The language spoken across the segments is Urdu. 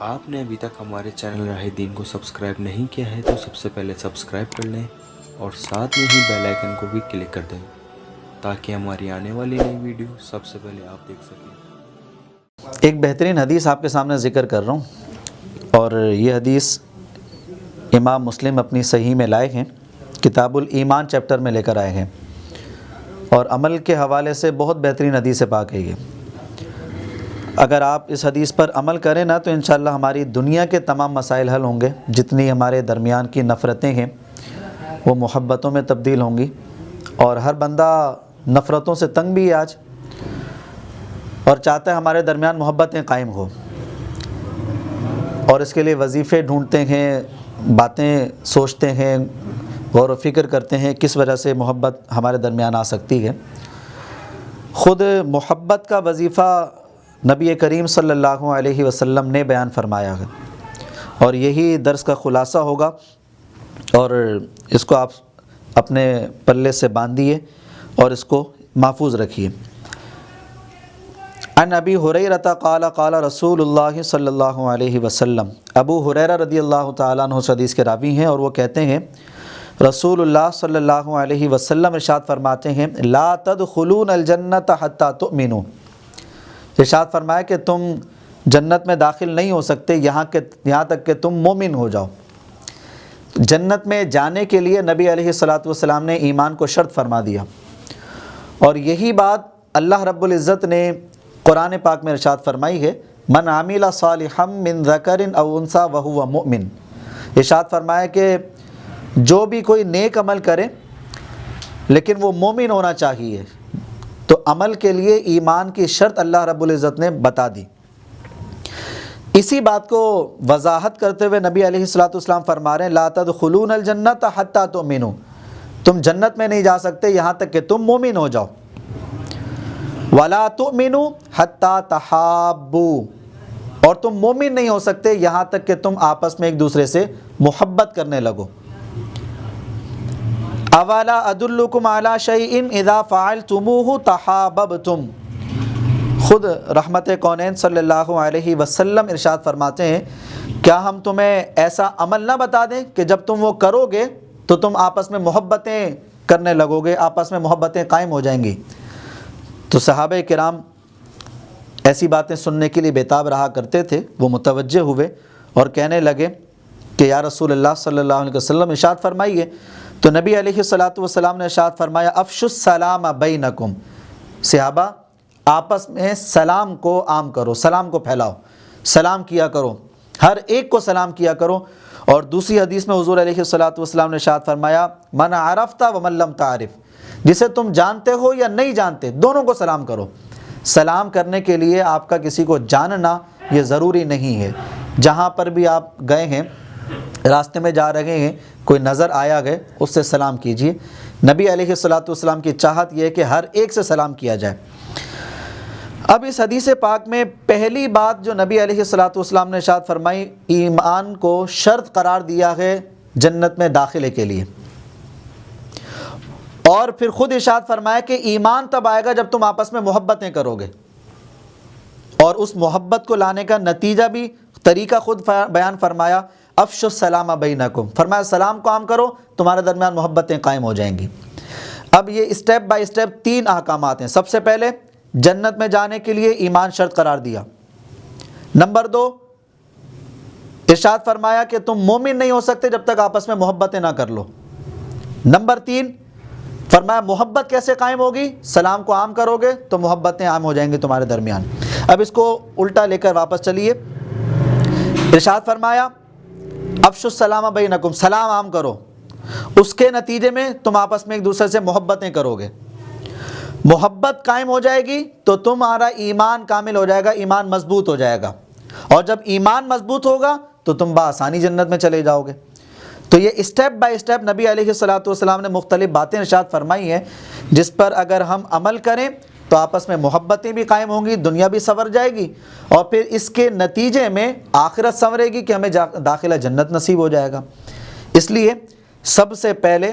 آپ نے ابھی تک ہمارے چینل راہ دین کو سبسکرائب نہیں کیا ہے تو سب سے پہلے سبسکرائب کر لیں اور ساتھ میں ہی بیل آئیکن کو بھی کلک کر دیں تاکہ ہماری آنے والی نئی ویڈیو سب سے پہلے آپ دیکھ سکیں۔ ایک بہترین حدیث آپ کے سامنے ذکر کر رہا ہوں، اور یہ حدیث امام مسلم اپنی صحیح میں لائے ہیں، کتاب الایمان چیپٹر میں لے کر آئے ہیں، اور عمل کے حوالے سے بہت بہترین حدیث پاک ہے یہ۔ اگر آپ اس حدیث پر عمل کریں نا تو انشاءاللہ ہماری دنیا کے تمام مسائل حل ہوں گے، جتنی ہمارے درمیان کی نفرتیں ہیں وہ محبتوں میں تبدیل ہوں گی، اور ہر بندہ نفرتوں سے تنگ بھی ہے آج، اور چاہتا ہے ہمارے درمیان محبتیں قائم ہو، اور اس کے لیے وظیفے ڈھونڈتے ہیں، باتیں سوچتے ہیں، غور و فکر کرتے ہیں کس وجہ سے محبت ہمارے درمیان آ سکتی ہے۔ خود محبت کا وظیفہ نبی کریم صلی اللہ علیہ وسلم نے بیان فرمایا ہے، اور یہی درس کا خلاصہ ہوگا، اور اس کو آپ اپنے پلے سے باندھیے اور اس کو محفوظ رکھیے۔ عن ابی ہریرہ قال قال رسول اللہ صلی اللہ علیہ وسلم، ابو ہریرہ رضی اللہ تعالیٰ عنہ اس حدیث کے راوی ہیں، اور وہ کہتے ہیں رسول اللہ صلی اللہ علیہ وسلم ارشاد فرماتے ہیں لا تدخلون الجنت حتی تؤمنوا، ارشاد فرمایا کہ تم جنت میں داخل نہیں ہو سکتے یہاں تک کہ تم مومن ہو جاؤ۔ جنت میں جانے کے لیے نبی علیہ الصلاۃ والسلام نے ایمان کو شرط فرما دیا، اور یہی بات اللہ رب العزت نے قرآن پاک میں ارشاد فرمائی ہے، من عمل صالحا من ذکر او انثی وہو مؤمن، ارشاد فرمایا کہ جو بھی کوئی نیک عمل کرے لیکن وہ مومن ہونا چاہیے، تو عمل کے لیے ایمان کی شرط اللہ رب العزت نے بتا دی۔ اسی بات کو وضاحت کرتے ہوئے نبی علیہ الصلاۃ والسلام فرما رہے ہیں لا تدخلون الجنت حتی تؤمنوا، تم جنت میں نہیں جا سکتے یہاں تک کہ تم مومن ہو جاؤ۔ ولا تؤمنوا حتی تحابوا، اور تم مومن نہیں ہو سکتے یہاں تک کہ تم آپس میں ایک دوسرے سے محبت کرنے لگو۔ اولا ادلکم علی شیء اذا فعلتموہ تحاببتم، خود رحمت کونین صلی اللہ علیہ وسلم ارشاد فرماتے ہیں کیا ہم تمہیں ایسا عمل نہ بتا دیں کہ جب تم وہ کرو گے تو تم آپس میں محبتیں کرنے لگو گے، آپس میں محبتیں قائم ہو جائیں گی۔ تو صحابہ کرام ایسی باتیں سننے کے لیے بےتاب رہا کرتے تھے، وہ متوجہ ہوئے اور کہنے لگے کہ یا رسول اللہ صلی اللہ علیہ وسلم ارشاد فرمائیے، تو نبی علیہ الصلاۃ والسلام نے ارشاد فرمایا افشوا السلام بینکم، صحابہ آپس میں سلام کو عام کرو، سلام کو پھیلاؤ، سلام کیا کرو، ہر ایک کو سلام کیا کرو۔ اور دوسری حدیث میں حضور علیہ الصلاۃ والسلام نے ارشاد فرمایا من عرفت ومن لم تعرف، جسے تم جانتے ہو یا نہیں جانتے دونوں کو سلام کرو۔ سلام کرنے کے لیے آپ کا کسی کو جاننا یہ ضروری نہیں ہے، جہاں پر بھی آپ گئے ہیں، راستے میں جا رہے ہیں، کوئی نظر آیا گئے اس سے سلام کیجیے۔ نبی علیہ الصلاۃ والسلام کی چاہت یہ ہے کہ ہر ایک سے سلام کیا جائے۔ اب اس حدیث پاک میں پہلی بات جو نبی علیہ الصلاۃ والسلام نے ارشاد فرمائی، ایمان کو شرط قرار دیا ہے جنت میں داخلے کے لیے، اور پھر خود ارشاد فرمایا کہ ایمان تب آئے گا جب تم آپس میں محبتیں کرو گے، اور اس محبت کو لانے کا نتیجہ بھی طریقہ خود بیان فرمایا افشوا السلام بینکم، فرمایا سلام کو عام کرو تمہارے درمیان محبتیں قائم ہو جائیں گی۔ اب یہ اسٹیپ بائی اسٹیپ تین احکامات ہیں۔ سب سے پہلے جنت میں جانے کے لیے ایمان شرط قرار دیا۔ نمبر دو، ارشاد فرمایا کہ تم مومن نہیں ہو سکتے جب تک آپس میں محبتیں نہ کر لو۔ نمبر تین، فرمایا محبت کیسے قائم ہوگی، سلام کو عام کرو گے تو محبتیں عام ہو جائیں گی تمہارے درمیان۔ اب اس کو الٹا لے کر واپس چلیے، ارشاد فرمایا افشوا السلام بینکم، سلام عام کرو، اس کے نتیجے میں تم آپس میں ایک دوسرے سے محبتیں کرو گے، محبت قائم ہو جائے گی تو تمہارا ایمان کامل ہو جائے گا، ایمان مضبوط ہو جائے گا، اور جب ایمان مضبوط ہوگا تو تم بآسانی جنت میں چلے جاؤ گے۔ تو یہ اسٹیپ بائی اسٹیپ نبی علیہ الصلاۃ والسلام نے مختلف باتیں ارشاد فرمائی ہیں، جس پر اگر ہم عمل کریں تو آپس میں محبتیں بھی قائم ہوں گی، دنیا بھی سنور جائے گی، اور پھر اس کے نتیجے میں آخرت سنورے گی کہ ہمیں داخلہ جنت نصیب ہو جائے گا۔ اس لیے سب سے پہلے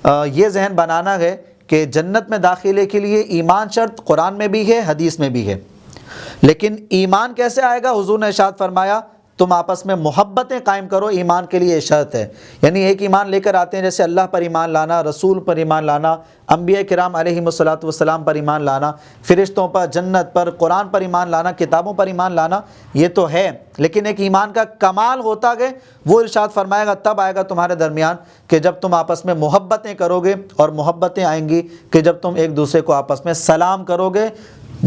یہ ذہن بنانا ہے کہ جنت میں داخلے کے لیے ایمان شرط قرآن میں بھی ہے، حدیث میں بھی ہے، لیکن ایمان کیسے آئے گا؟ حضور نے ارشاد فرمایا تم آپس میں محبتیں قائم کرو، ایمان کے لیے شرط ہے۔ یعنی ایک ایمان لے کر آتے ہیں، جیسے اللہ پر ایمان لانا، رسول پر ایمان لانا، انبیاء کرام علیہم الصلاۃ والسلام پر ایمان لانا، فرشتوں پر، جنت پر، قرآن پر ایمان لانا، کتابوں پر ایمان لانا، یہ تو ہے، لیکن ایک ایمان کا کمال ہوتا گئے وہ ارشاد فرمائے گا تب آئے گا تمہارے درمیان کہ جب تم آپس میں محبتیں کرو گے، اور محبتیں آئیں گی کہ جب تم ایک دوسرے کو آپس میں سلام کرو گے،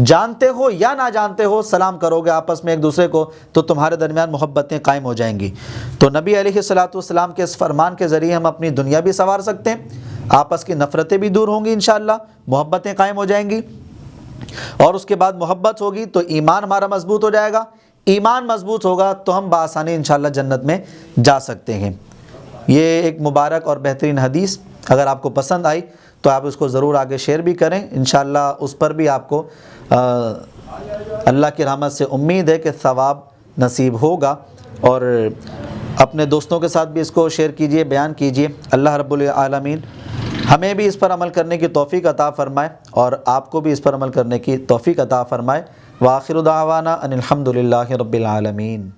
جانتے ہو یا نہ جانتے ہو سلام کرو گے آپس میں ایک دوسرے کو، تو تمہارے درمیان محبتیں قائم ہو جائیں گی۔ تو نبی علیہ الصلاۃ والسلام کے اس فرمان کے ذریعے ہم اپنی دنیا بھی سنوار سکتے ہیں، آپس کی نفرتیں بھی دور ہوں گی انشاءاللہ، محبتیں قائم ہو جائیں گی، اور اس کے بعد محبت ہوگی تو ایمان ہمارا مضبوط ہو جائے گا، ایمان مضبوط ہوگا تو ہم بآسانی انشاءاللہ جنت میں جا سکتے ہیں۔ یہ ایک مبارک اور بہترین حدیث اگر آپ کو پسند آئی تو آپ اس کو ضرور آگے شیئر بھی کریں، انشاءاللہ اس پر بھی آپ کو اللہ کی رحمت سے امید ہے کہ ثواب نصیب ہوگا، اور اپنے دوستوں کے ساتھ بھی اس کو شیئر کیجئے، بیان کیجئے۔ اللہ رب العالمین ہمیں بھی اس پر عمل کرنے کی توفیق عطا فرمائے، اور آپ کو بھی اس پر عمل کرنے کی توفیق عطا فرمائے۔ وآخر دعوانا ان الحمد للہ رب العالمین۔